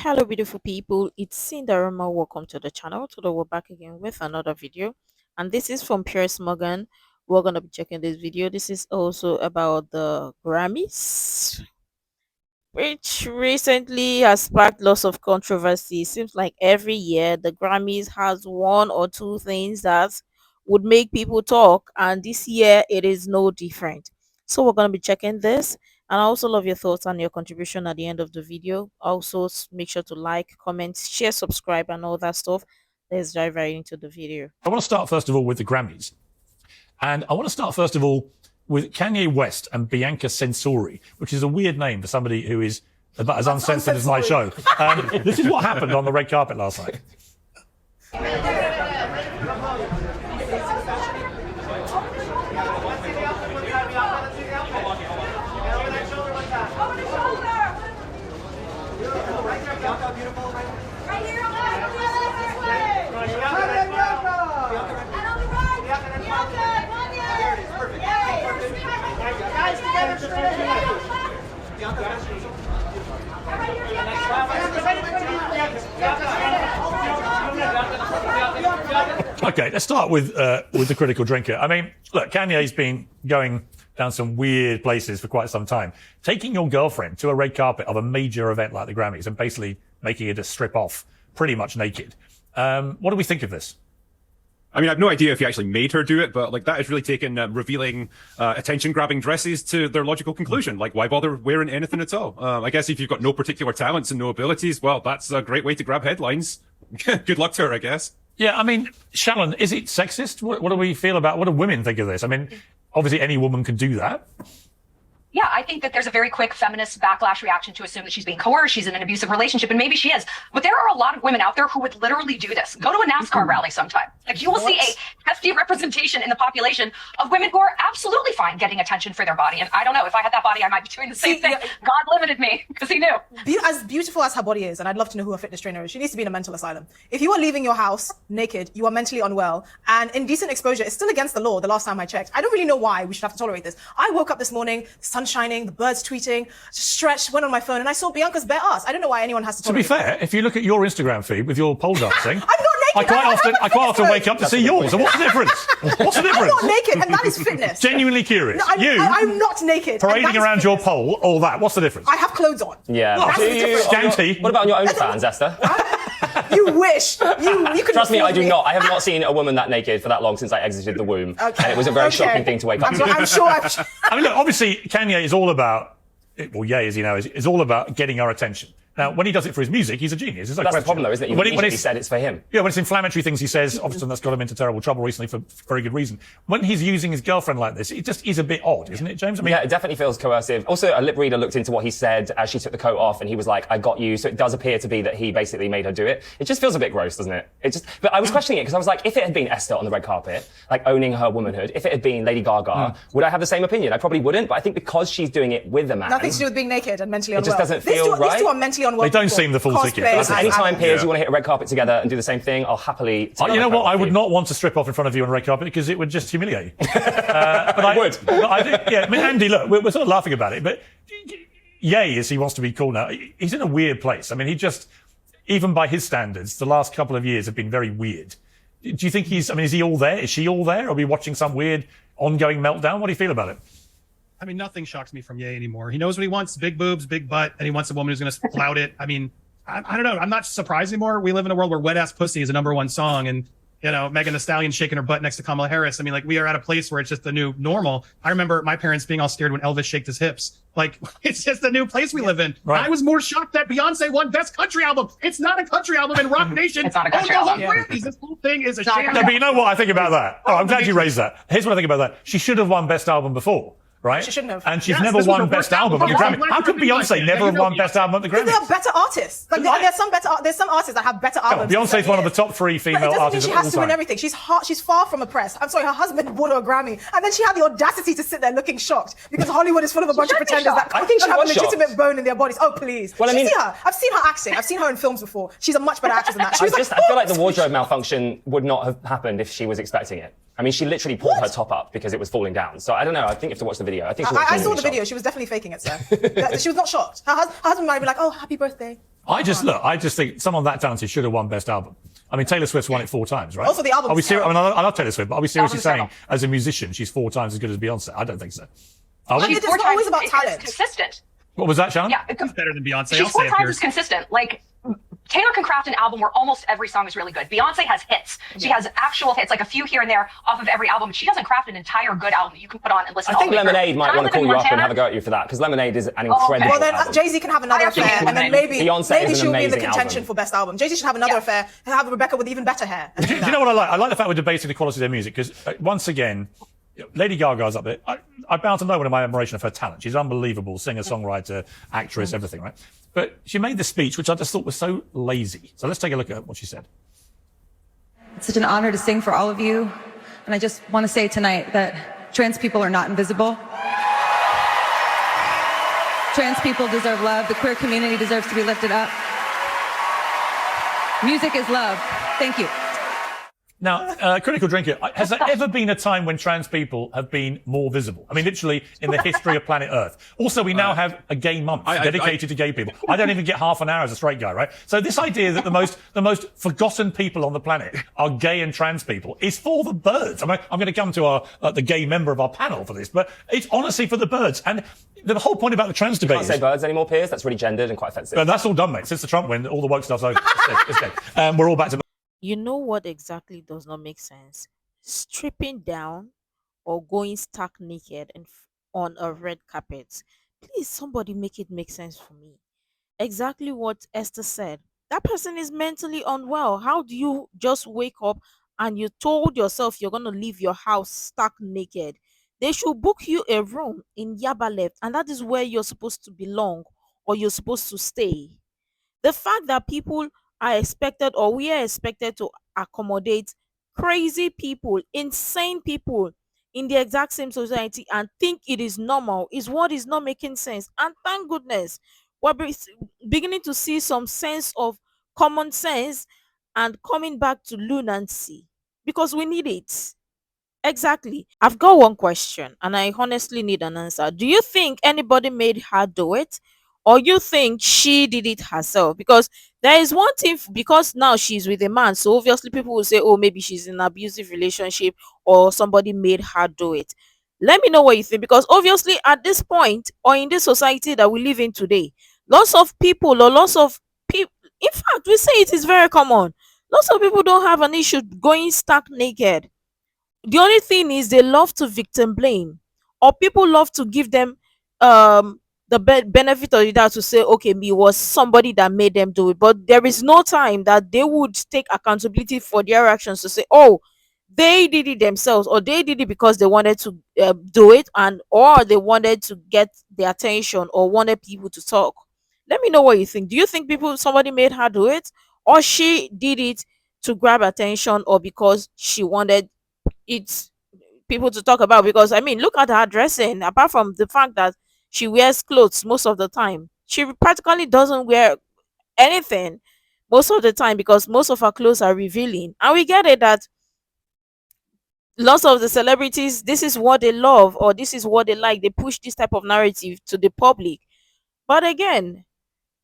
Hello beautiful people, it's Sindafam. Welcome to the channel. Today we're back again with another video, and this is from Piers. We're gonna be checking this video. This is also about the Grammys, which recently has sparked lots of controversy. Seems like every year the Grammys has one or two things that would make people talk, and this year it is no different. So we're going to be checking this, and I also love your thoughts and your contribution at the end of the video. Also make sure to like, comment, share, subscribe, and all that stuff. Let's dive right into the video. I want to start first of all with the Grammys, and I want to start first of all with Kanye West and Bianca Censori, which is a weird name for somebody who is about as uncensored as my show. This is what happened on the red carpet last night. Okay, let's start with the critical drinker. I mean, look, Kanye's been going down some weird places for quite some time. Taking your girlfriend to a red carpet of a major event like the Grammys and basically making her just strip off pretty much naked. What do we think of this? I mean, I have no idea if he actually made her do it, but like that is really taking revealing attention-grabbing dresses to their logical conclusion. Like, why bother wearing anything at all? I guess if you've got no particular talents and no abilities, well, that's a great way to grab headlines. Good luck to her, I guess. Yeah, I mean, Shannon, is it sexist? What do we feel about, what do women think of this? I mean, obviously any woman can do that. Yeah, I think that there's a very quick feminist backlash reaction to assume that she's being coerced, she's in an abusive relationship, and maybe she is. But there are a lot of women out there who would literally do this. Go to a NASCAR rally sometime. Like, you will see a hefty representation in the population of women who are absolutely fine getting attention for their body. And I don't know, if I had that body, I might be doing the same thing. God limited me because he knew. As beautiful as her body is, and I'd love to know who her fitness trainer is, she needs to be in a mental asylum. If you are leaving your house naked, you are mentally unwell, and indecent exposure is still against the law the last time I checked. I don't really know why we should have to tolerate this. I woke up this morning, the sun shining, the birds tweeting, just stretched, went on my phone, and I saw Bianca's bare ass. I don't know why anyone has to tolerate To be fair, if you look at your Instagram feed with your pole dancing, I'm not naked. I quite often wake up to see yours. So what's the difference? What's the difference? I'm not naked, and that is fitness. Genuinely curious. No, I'm not naked. Parading around your pole, all that. What's the difference? I have clothes on. Yeah. Scanty. What about on your OnlyFans, Esther? You wish. You could Trust me, I do not. I have not seen a woman that naked for that long since I exited the womb. Okay. And it was a very shocking thing to wake up to. I'm sure. I mean, look, obviously, Kanye is all about, well, Ye, as you know, is all about getting our attention. Now, when he does it for his music, he's a genius. That's the problem, though, isn't it? When he said it's for him. Yeah, when it's inflammatory things he says, obviously that's got him into terrible trouble recently for very good reason. When he's using his girlfriend like this, it just is a bit odd, isn't it, James? I mean, yeah, it definitely feels coercive. Also, a lip reader looked into what he said as she took the coat off, and he was like, I got you. So it does appear to be that he basically made her do it. It just feels a bit gross, doesn't it? But I was questioning it because I was like, if it had been Esther on the red carpet, like owning her womanhood, if it had been Lady Gaga, would I have the same opinion? I probably wouldn't, but I think because she's doing it with a man. Nothing to do with being naked and mentally unwell. It just doesn't feel right. These two are mentally unwell. They don't seem the full ticket. Anytime, Piers, you want to hit a red carpet together and do the same thing, I'll happily. You know what? I would not want to strip off in front of you on a red carpet because it would just humiliate you. But I would. Yeah, I mean, Andy, look, we're sort of laughing about it, but Ye, as he wants to be called now, he's in a weird place. I mean, he just, even by his standards, the last couple of years have been very weird. Do you think is he all there? Is she all there? Are we watching some weird ongoing meltdown? What do you feel about it? I mean, nothing shocks me from Ye anymore. He knows what he wants, big boobs, big butt, and he wants a woman who's going to flout it. I mean, I don't know. I'm not surprised anymore. We live in a world where Wet Ass Pussy is a #1 song, and, you know, Megan Thee Stallion shaking her butt next to Kamala Harris. I mean, like, we are at a place where it's just the new normal. I remember my parents being all scared when Elvis shaked his hips. Like, it's just the new place we live in. Right. I was more shocked that Beyonce won Best Country Album. It's not a country album in Rock Nation. It's not a country album. This whole thing is a sham. No, but you know what I think about that? Oh, I'm glad you raised that. Here's what I think about that. She should have won Best Album before. Right? She shouldn't have. And she's never won Best Album at the Grammy. How could Beyonce never have won Best Album at the Grammy? There are better artists. Like, there's some artists that have better albums. Beyonce's one of the top 3 female artists of all time. She has to win everything. She's far from oppressed. I'm sorry, her husband bought her a Grammy, and then she had the audacity to sit there looking shocked because Hollywood is full of a bunch of pretenders that don't have a legitimate bone in their bodies. Oh, please. Well, I mean, see her. I've seen her acting. I've seen her in films before. She's a much better actress than that. I feel like the wardrobe malfunction would not have happened if she was expecting it. I mean, she literally pulled her top up because it was falling down. So I don't know. I think you have to watch the video. I think she was I saw genuinely the video. shocked. She was definitely faking it, sir. She was not shocked. Her husband might be like, "Oh, happy birthday." I just think someone that talented should have won Best Album. I mean, Taylor Swift's won it 4 times, right? Also, the album. Are we serious? I mean, I love Taylor Swift, but are we seriously Album's saying, terrible. as a musician, she's 4 times as good as Beyonce? I don't think so. Are we? She's She's It's 4 not always times about talent. consistent. What was that, Shannon? Yeah, She's better than Beyonce. she's I'll 4 say it, times Piers. as consistent. Like Taylor can craft an album where almost every song is really good. Beyonce has hits. She has actual hits, like a few here and there off of every album. She doesn't craft an entire good album that you can put on and listen I to all think the way through. Lemonade might When I want to lived call in you up and Montana- have a go at you for that, because Lemonade is an okay. incredible Well, then album. Jay-Z can have another I actually affair, think and then Lemonade- maybe Beyonce is an she'll be in the amazing contention album. for best album. Jay-Z should have another affair and have Rebecca with even better hair. Do you know what I like? I like the fact we're debating the quality of their music because, once again, Lady Gaga's up there. I'm bound to know one of my admiration of her talent. She's unbelievable, singer, songwriter, actress, everything, right? But she made the speech, which I just thought was so lazy. So let's take a look at what she said. It's such an honor to sing for all of you. And I just want to say tonight that trans people are not invisible. Trans people deserve love. The queer community deserves to be lifted up. Music is love. Thank you. Now, Critical Drinker, has there ever been a time when trans people have been more visible? I mean, literally in the history of planet Earth. Also, we now have a gay month dedicated to gay people. I don't even get half an hour as a straight guy, right? So this idea that the most forgotten people on the planet are gay and trans people is for the birds. I mean, I'm going to come to the gay member of our panel for this, but it's honestly for the birds. And the whole point about the trans debate Can't say birds anymore, Piers. That's really gendered and quite offensive. but that's all done, mate. Since the Trump win, all the woke stuff's over. It's dead. We're all back to You know what exactly does not make sense? Stripping down or going stark naked and on a red carpet. Please, somebody make it make sense for me. Exactly what Esther said. That person is mentally unwell. How do you just wake up and you told yourself you're going to leave your house stark naked? They should book you a room in Yaba Left, and that is where you're supposed to belong or you're supposed to stay. The fact that people are expected or we are expected to accommodate crazy people, insane people in the exact same society and think it is normal is what is not making sense. And thank goodness we're beginning to see some sense of common sense and coming back to lunacy because we need it. Exactly. I've got one question and I honestly need an answer. Do you think anybody made her do it? Or you think she did it herself? Because there is one thing, because now she's with a man, so obviously people will say, oh, maybe she's in an abusive relationship or somebody made her do it. Let me know what you think, because obviously at this point or in this society that we live in today, lots of people or lots of people, in fact, we say it is very common. Lots of people don't have an issue going stark naked. The only thing is they love to victim blame, or people love to give them the benefit of the doubt to say, okay, it was somebody that made them do it. But there is no time that they would take accountability for their actions to say, oh, they did it themselves, or they did it because they wanted to do it, and or they wanted to get the attention or wanted people to talk. Let me know what you think. Do you think somebody made her do it, or she did it to grab attention, or because she wanted it people to talk about? Because I mean, look at her dressing. Apart from the fact that she wears clothes most of the time, she practically doesn't wear anything most of the time because most of her clothes are revealing. And we get it that lots of the celebrities, this is what they love or this is what they like. They push this type of narrative to the public. But again,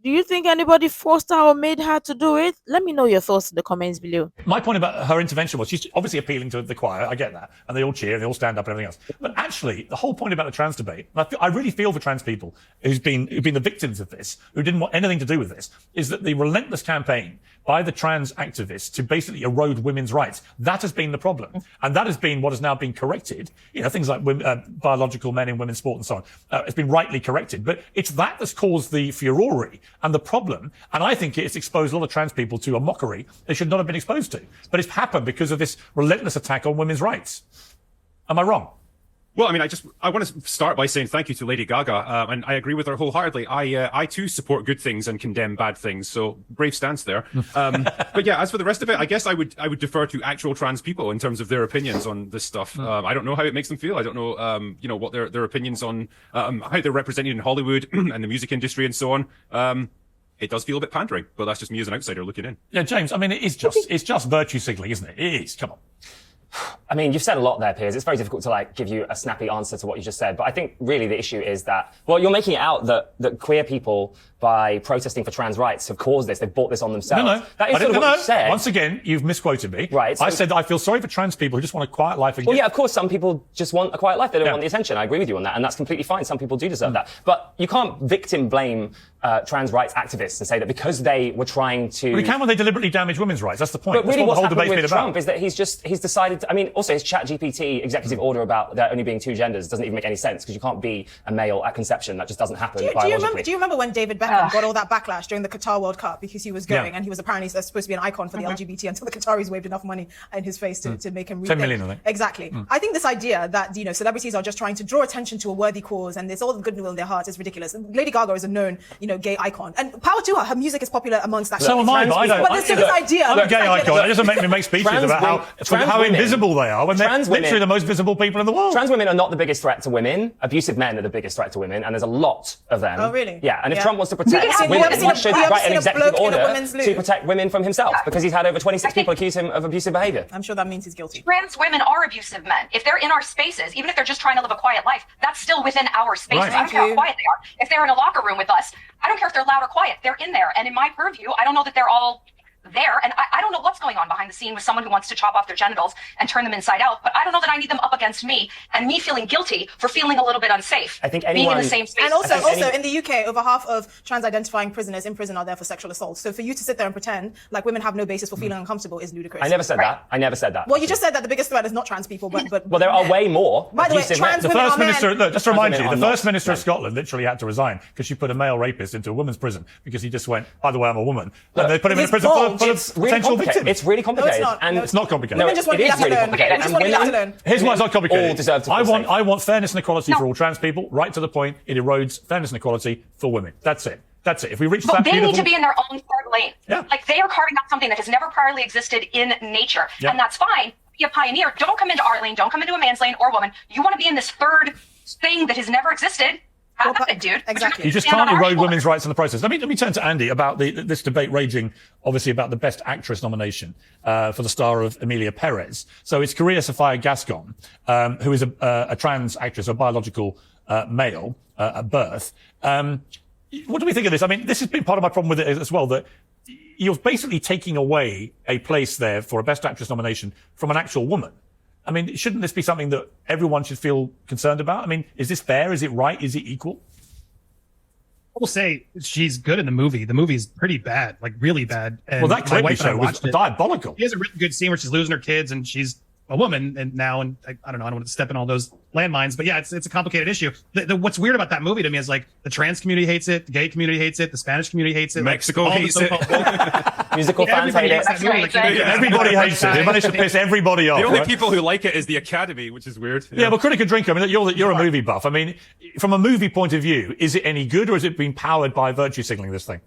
do you think anybody forced her or made her to do it? Let me know your thoughts in the comments below. My point about her intervention was she's obviously appealing to the choir. I get that. And they all cheer, they all stand up and everything else. But actually, the whole point about the trans debate, and I really feel for trans people who've been the victims of this, who didn't want anything to do with this, is that the relentless campaign by the trans activists to basically erode women's rights, that has been the problem. And that has been what has now been corrected. You know, things like biological men in women's sport and so on. It's been rightly corrected. But it's that that's caused the furore and the problem. And I think it's exposed a lot of trans people to a mockery they should not have been exposed to. But it's happened because of this relentless attack on women's rights. Am I wrong? Well, I mean, I want to start by saying thank you to Lady Gaga, and I agree with her wholeheartedly. I too support good things and condemn bad things, so brave stance there. But yeah, as for the rest of it, I guess I would defer to actual trans people in terms of their opinions on this stuff. I don't know how it makes them feel. I don't know, you know, what their opinions on how they're represented in Hollywood and the music industry and so on. It does feel a bit pandering, but that's just me as an outsider looking in. Yeah, James, I mean, it's just virtue signaling, isn't it? It is. Come on. I mean, you've said a lot there, Piers. It's very difficult to like give you a snappy answer to what you just said. But I think really the issue is that, well, you're making it out that queer people, by protesting for trans rights, have caused this. They've brought this on themselves. No. That is sort of what you said. Once again, you've misquoted me. Right. So I said that I feel sorry for trans people who just want a quiet life. Well, yeah, of course, some people just want a quiet life. They don't want the attention. I agree with you on that. And that's completely fine. Some people do deserve that. But you can't victim blame trans rights activists and say that because they were trying to... Well, you can when they deliberately damage women's rights. That's the point. But really that's what what's the whole happened debate's with been Trump about. is that he's decided... I mean, also his ChatGPT executive order about there only being 2 genders doesn't even make any sense because you can't be a male at conception. That just doesn't happen biologically. Do you remember when David Beckham got all that backlash during the Qatar World Cup because he was going and he was apparently supposed to be an icon for the LGBT until the Qataris waved enough money in his face to make him rethink. 10 million, I think. Exactly. I think this idea that, celebrities are just trying to draw attention to a worthy cause and there's all the goodwill in their hearts is ridiculous. Lady Gaga is a known, gay icon. And power to her. Her music is popular amongst that. So am I, but I don't. But there's this idea. I'm a gay icon. It doesn't make me make speeches about how invisible they are when they're literally the most visible people in the world. Trans women are not the biggest threat to women. Abusive men are the biggest threat to women, and there's a lot of them. Oh, really? Yeah, and if Trump wants to protect women, he should write an executive order to protect women from himself, because he's had over 26 people accuse him of abusive behavior. I'm sure that means he's guilty. Trans women are abusive men. If they're in our spaces, even if they're just trying to live a quiet life, that's still within our spaces. Right. I don't care how quiet they are. If they're in a locker room with us, I don't care if they're loud or quiet. They're in there. And in my purview, I don't know that they're all there. And I don't know what's going on behind the scene with someone who wants to chop off their genitals and turn them inside out. But I don't know that I need them up against me and me feeling guilty for feeling a little bit unsafe. I think being in the same space. And also in the UK, over half of trans-identifying prisoners in prison are there for sexual assault. So for you to sit there and pretend like women have no basis for feeling uncomfortable is ludicrous. I never said that. I never said that. Well, you just said that the biggest threat is not trans people, but well, there are way more. By the way, abusive trans men. The women first are men. minister, look, just to remind you, women the are first not minister of men. Scotland literally had to resign because she put a male rapist into a woman's prison because he just went, by the way, I'm a woman. And they put him in a it's prison bold. full of It's really potential complicated. victims. It's really complicated. not. And No, It's not complicated. Women just want it to be is left really alone. complicated. They just want to be left alone. Here's why it's not complicated. all deserve to feel safe. I want fairness and equality for all trans people, right to the point. It erodes fairness and equality for women. That's it. That's it. If we reach But that they beautiful... need to be in their own third lane. Yeah. Like they are carving out something that has never priorly existed in nature. Yeah. And that's fine. Be a pioneer. Don't come into our lane. Don't come into a man's lane or woman. You want to be in this third thing that has never existed. Have it, dude. Exactly. You just Stand can't on our erode shoulders. women's rights in the process. Let me turn to Andy about this debate raging, obviously, about the Best Actress nomination for the star of Emilia Perez. So it's Korea Sofia Gascon, who is a trans actress, a biological male at birth. What do we think of this? I mean, this has been part of my problem with it as well, that you're basically taking away a place there for a Best Actress nomination from an actual woman. I mean, shouldn't this be something that everyone should feel concerned about? I mean, is this fair? Is it right? Is it equal? I will say she's good in the movie. The movie's pretty bad, like really bad. And Well, that my clip you wife and I showed was watched it. diabolical. She has a really good scene where she's losing her kids and she's a woman and now, and I don't know, I don't want to step in all those landmines, but yeah, it's a complicated issue. What's weird about that movie to me is like the trans community hates it, the gay community hates it, the Spanish community hates it, Mexico like, all the hates it. so-called- musical fans Everybody hate hates it. that movie. Like, Everybody hates it. They managed to piss everybody off. The only right? people who like it is the Academy, which is weird. Yeah, but critic and drinker. I mean, you're a movie buff. I mean, from a movie point of view, is it any good or has it been powered by virtue signaling, this thing?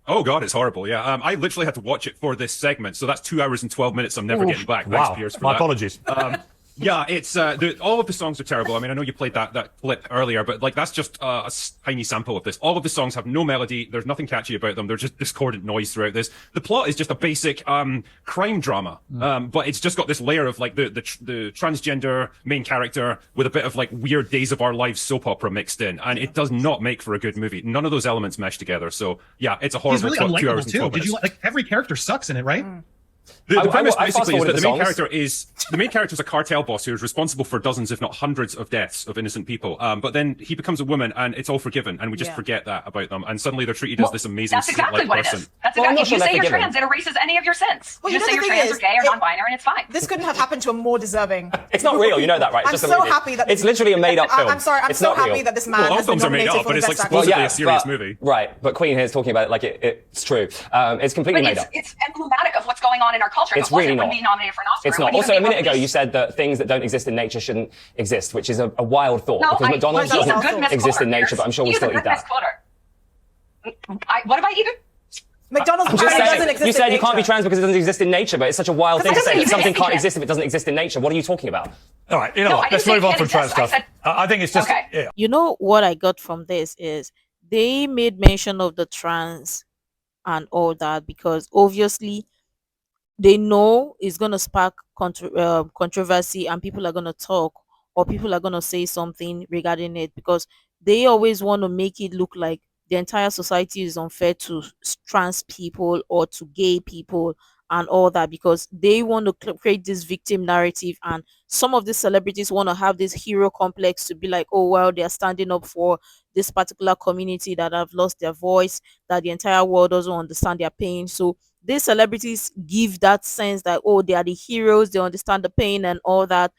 Oh God, it's horrible. Yeah, I literally had to watch it for this segment, so that's 2 hours and 12 minutes. I'm never getting back. Thanks, Wow. Piers, for My that. apologies. Yeah, it's all of the songs are terrible. I mean, I know you played that clip earlier, but like that's just a tiny sample of this. All of the songs have no melody. There's nothing catchy about them. They're just discordant noise throughout this. The plot is just a basic crime drama, but it's just got this layer of like the transgender main character with a bit of like weird Days of Our Lives soap opera mixed in, and it does not make for a good movie. None of those elements mesh together. So yeah, it's a He's horrible really 2 hours unlikable and too. 12 Did minutes. you like every character sucks in it, right? The premise I basically is fast-forwarded that the main songs. character is a cartel boss who is responsible for dozens, if not hundreds, of deaths of innocent people. But then he becomes a woman, and it's all forgiven, and we just forget that about them. And suddenly they're treated as this amazing, That's exactly saint-like what it person. is. That's Well, I'm exactly. not If sure you say they're you're forgiven. trans, it erases any of your sins. Well, You just say the you're thing trans is, or gay or non-binary, and it's fine. This couldn't have happened to a more deserving. It's not real, you know that, right? It's I'm just a so movie. happy that It's literally a made-up film. I'm sorry. I'm It's so not happy real. that this man Well, all has been films are made nominated up, for but the it's like Best supposedly Actor. a serious movie. Right, but Queen here is talking about it like it's true. It's completely But made up. it's emblematic of what's going on in our culture. It's If it really wasn't, not. wouldn't be nominated for an Oscar. It's It not. wouldn't Also, a even be minute ago, released. you said that things that don't exist in nature shouldn't exist, which is a wild thought No, because McDonald's he's a doesn't good exist in misquoter, nature, but I'm sure we He's still a eat good that. misquoter. What have I eaten? McDonald's I'm just apparently saying, doesn't exist you said in you can't be nature. trans because it doesn't exist in nature, but it's such a wild thing to Because I say. didn't Something say can't it. exist if it doesn't exist in nature. What are you talking about? All right, you know No, what? I didn't Let's say move it on from can't trans exist. stuff. I think it's just... Okay. Yeah. You know what I got from this is they made mention of the trans and all that because obviously they know it's going to spark controversy, and people are going to talk, or people are going to say something regarding it, because they always want to make it look like the entire society is unfair to trans people or to gay people and all that, because they want to create this victim narrative. And some of these celebrities want to have this hero complex to be like, oh well, they're standing up for this particular community that have lost their voice, that the entire world doesn't understand their pain. So these celebrities give that sense that, oh, they are the heroes, they understand the pain and all that.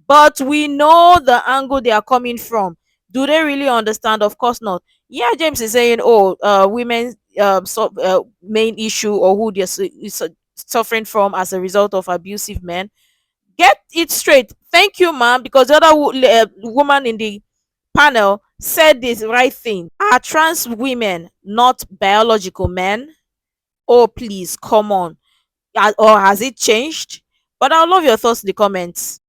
But we know the angle they are coming from. Do they really understand? Of course not. Yeah, James is saying, oh, women main issue, or who they're suffering from as a result of abusive men. Get it straight. Thank you, ma'am, because the other woman in the panel said this right thing. Are trans women not biological men? Oh, please, come on. Or has it changed? But I love your thoughts in the comments.